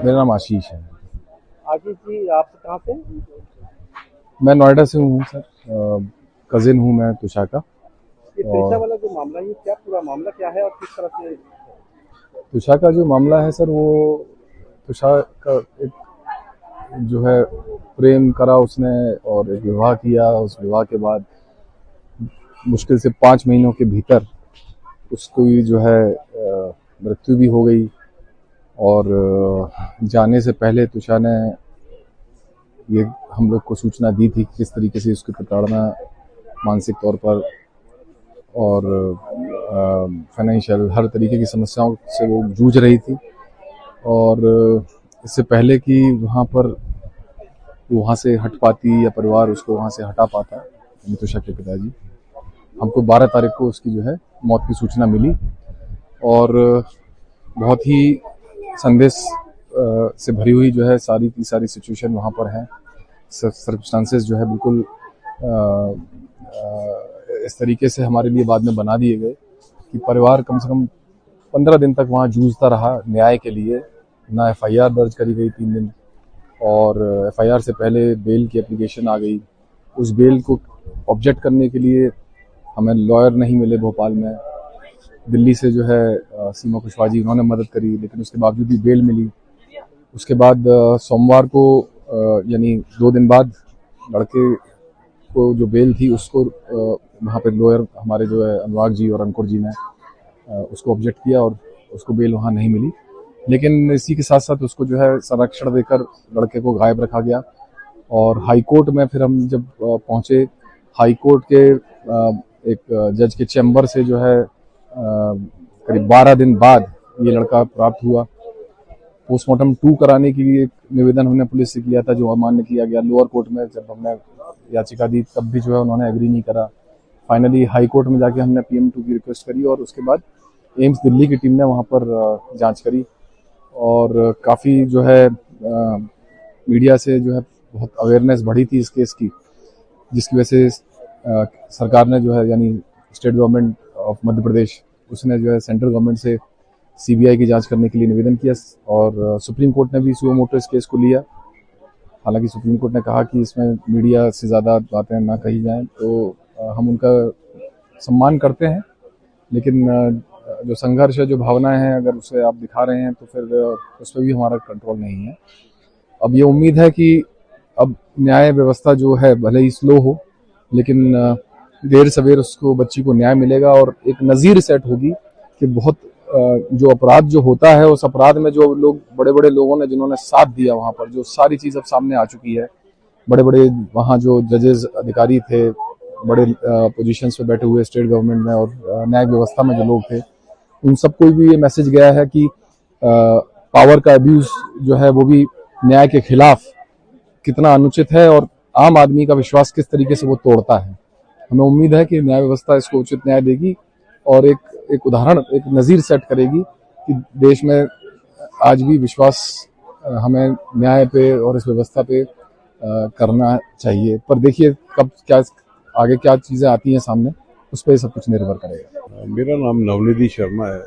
मेरा नाम आशीष है। आशीष जी, आप कहाँ से? मैं नोएडा से हूँ सर। कजिन हूँ मैं तुषार का। ये त्रिशा और वाला जो मामला है, ये क्या पूरा मामला क्या है और किस तरह से? तुषार का जो मामला है सर, वो तुषार का एक जो है प्रेम करा उसने और एक विवाह किया। उस विवाह के बाद मुश्किल से 5 महीनों के भीतर उसको जो है मृत्यु भी हो गई। और जाने से पहले तुषार ने ये हम लोग को सूचना दी थी कि किस तरीके से उसकी प्रताड़ना मानसिक तौर पर और फाइनेंशियल हर तरीके की समस्याओं से वो जूझ रही थी। और इससे पहले कि वहाँ से हट पाती या परिवार उसको वहाँ से हटा पाता, तुषा के पिताजी, हमको 12 तारीख को उसकी जो है मौत की सूचना मिली। और बहुत ही संदेश से भरी हुई जो है सारी की सारी सिचुएशन वहाँ पर है। सर्कमस्टांसेस जो है बिल्कुल इस तरीके से हमारे लिए बाद में बना दिए गए कि परिवार कम से कम 15 दिन तक वहाँ जूझता रहा न्याय के लिए। ना एफआईआर दर्ज करी गई 3 दिन, और एफआईआर से पहले बेल की एप्लीकेशन आ गई। उस बेल को ऑब्जेक्ट करने के लिए हमें लॉयर नहीं मिले भोपाल में। दिल्ली से जो है सीमा कुशवाहा जी, उन्होंने मदद करी, लेकिन उसके बावजूद भी बेल मिली। उसके बाद सोमवार को यानी 2 दिन बाद लड़के को जो बेल थी उसको वहाँ पे लॉयर हमारे जो है अनुराग जी और अंकुर जी ने उसको ऑब्जेक्ट किया और उसको बेल वहाँ नहीं मिली। लेकिन इसी के साथ साथ उसको जो है संरक्षण देकर लड़के को गायब रखा गया। और हाई कोर्ट में फिर हम जब पहुँचे, हाई कोर्ट के एक जज के चैम्बर से जो है करीब 12 दिन बाद ये लड़का प्राप्त हुआ। पोस्टमार्टम 2 कराने के लिए एक निवेदन हमने पुलिस से किया था, जो अमान्य किया गया। लोअर कोर्ट में जब हमने याचिका दी तब भी जो है उन्होंने एग्री नहीं करा। फाइनली हाई कोर्ट में जाके हमने PM2 की रिक्वेस्ट करी और उसके बाद एम्स दिल्ली की टीम ने वहाँ पर जांच करी। और काफ़ी जो है मीडिया से जो है बहुत अवेयरनेस बढ़ी थी इस केस की, जिसकी वजह से सरकार ने जो है यानी state government of Madhya Pradesh, उसने जो है सेंट्रल गवर्नमेंट से CBI की जांच करने के लिए निवेदन किया। और सुप्रीम कोर्ट ने भी सुओ मोटो इस केस को लिया। हालांकि सुप्रीम कोर्ट ने कहा कि इसमें मीडिया से ज़्यादा बातें ना कही जाएं, तो हम उनका सम्मान करते हैं। लेकिन जो संघर्ष है, जो भावनाएं हैं, अगर उसे आप दिखा रहे हैं तो फिर उस पर भी हमारा कंट्रोल नहीं है। अब ये उम्मीद है कि अब न्याय व्यवस्था जो है भले ही स्लो हो, लेकिन देर सवेर उसको बच्ची को न्याय मिलेगा और एक नज़ीर सेट होगी कि बहुत जो अपराध जो होता है, उस अपराध में जो लोग बड़े बड़े लोगों ने जिन्होंने साथ दिया वहाँ पर, जो सारी चीज़ अब सामने आ चुकी है। बड़े बड़े वहाँ जो जजेस अधिकारी थे, बड़े पोजीशंस पे बैठे हुए स्टेट गवर्नमेंट में और न्याय व्यवस्था में जो लोग थे, उन सबको भी ये मैसेज गया है कि पावर का अब्यूज जो है वो भी न्याय के खिलाफ कितना अनुचित है और आम आदमी का विश्वास किस तरीके से वो तोड़ता है। हमें उम्मीद है कि न्याय व्यवस्था इसको उचित न्याय देगी और एक उदाहरण, एक नज़ीर सेट करेगी कि देश में आज भी विश्वास हमें न्याय पे और इस व्यवस्था पे करना चाहिए। पर देखिए कब क्या आगे क्या चीज़ें आती हैं सामने, उस पर सब कुछ निर्भर करेगा। मेरा नाम नवनिधि शर्मा है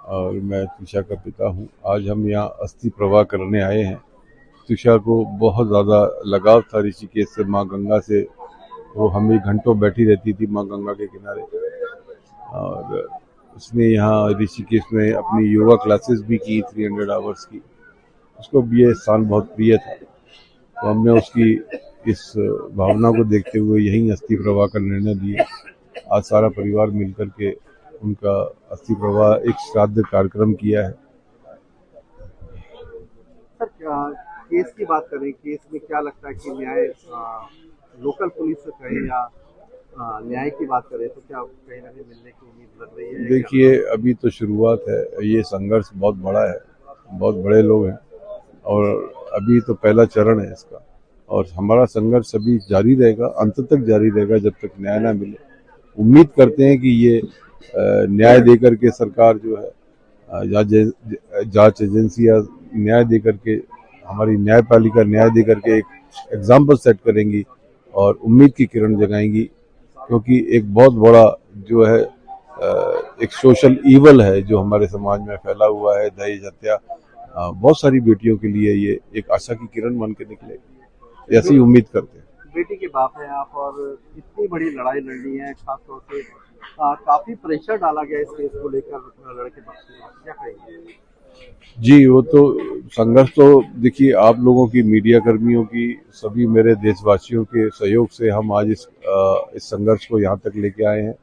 और मैं तुषा का पिता हूँ। आज हम यहाँ अस्थि प्रवाह करने आए हैं। तुषा को बहुत ज़्यादा लगाव था ऋषिकेश से, माँ गंगा से। वो हमें घंटों बैठी रहती थी माँ गंगा के किनारे, और उसने यहाँ ऋषिकेश में अपनी योगा क्लासेस भी की 300 आवर्स की। उसको भी ये स्थान बहुत प्रिय था, तो हमने उसकी इस भावना को देखते हुए यहीं अस्थि प्रवाह का निर्णय लिया। आज सारा परिवार मिलकर के उनका अस्थि प्रवाह एक श्राद्ध कार्यक्रम किया है। सर, केस की बात करें, केस में क्या लगता है कि न्याय लोकल पुलिस से कहें या न्याय की बात करें तो क्या कहीं ना कहीं मिलने की उम्मीद लग रही है? देखिए, अभी तो शुरुआत है। ये संघर्ष बहुत बड़ा है, बहुत बड़े लोग हैं और अभी तो पहला चरण है इसका, और हमारा संघर्ष अभी जारी रहेगा, अंत तक जारी रहेगा जब तक न्याय ना मिले। उम्मीद करते हैं कि ये न्याय देकर के सरकार जो है, जांच एजेंसियां न्याय देकर के, हमारी न्यायपालिका न्याय देकर के एक एग्जाम्पल सेट करेंगी और उम्मीद की किरण जगाएंगी। क्योंकि एक बहुत बड़ा जो है एक सोशल ईवल है जो हमारे समाज में फैला हुआ है, दहेज हत्या। बहुत सारी बेटियों के लिए ये एक आशा की किरण बन के निकलेगी, ऐसी उम्मीद करते हैं। बेटी के बाप हैं आप और इतनी बड़ी लड़ाई लड़नी है, खासतौर से काफी प्रेशर डाला गया इस केस को लेकर लड़के पक्ष में, क्या कहेंगे? जी, वो तो संघर्ष तो देखिए आप लोगों की, मीडिया कर्मियों की, सभी मेरे देशवासियों के सहयोग से हम आज इस संघर्ष को यहाँ तक लेके आए हैं।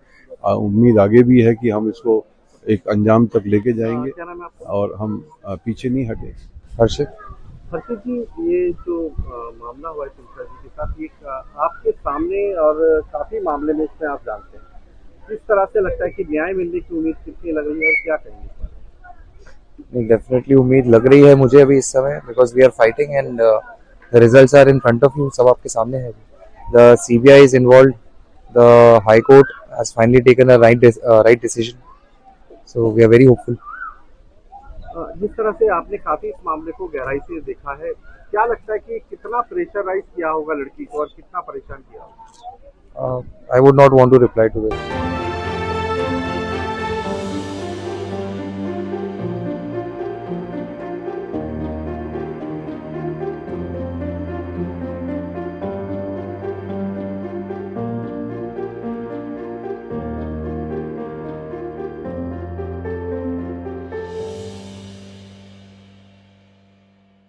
उम्मीद आगे भी है कि हम इसको एक अंजाम तक लेके जाएंगे क्या नाम है आपका? और हम पीछे नहीं हटेंगे। हर्षित। हर्षित जी, ये जो मामला हुआ है तुषार जी के साथ, ये आपके सामने और काफी मामले में इसमें आप जानते हैं, किस तरह से लगता है कि न्याय मिलने की उम्मीद कितनी लग रही है और क्या कहेंगे इस बारे में? नहीं, डेफिनेटली उम्मीद लग रही है मुझे अभी इस समय, because we are fighting and the results are in front of you, सब आपके सामने है। The CBI is involved, the high court has finally taken a right decision, so we are very hopeful. जिस तरह से आपने काफी इस मामले को गहराई से देखा है, क्या लगता है कि कितना प्रेशराइज किया होगा लड़की को और कितना परेशान किया होगा? I would not want to reply to this.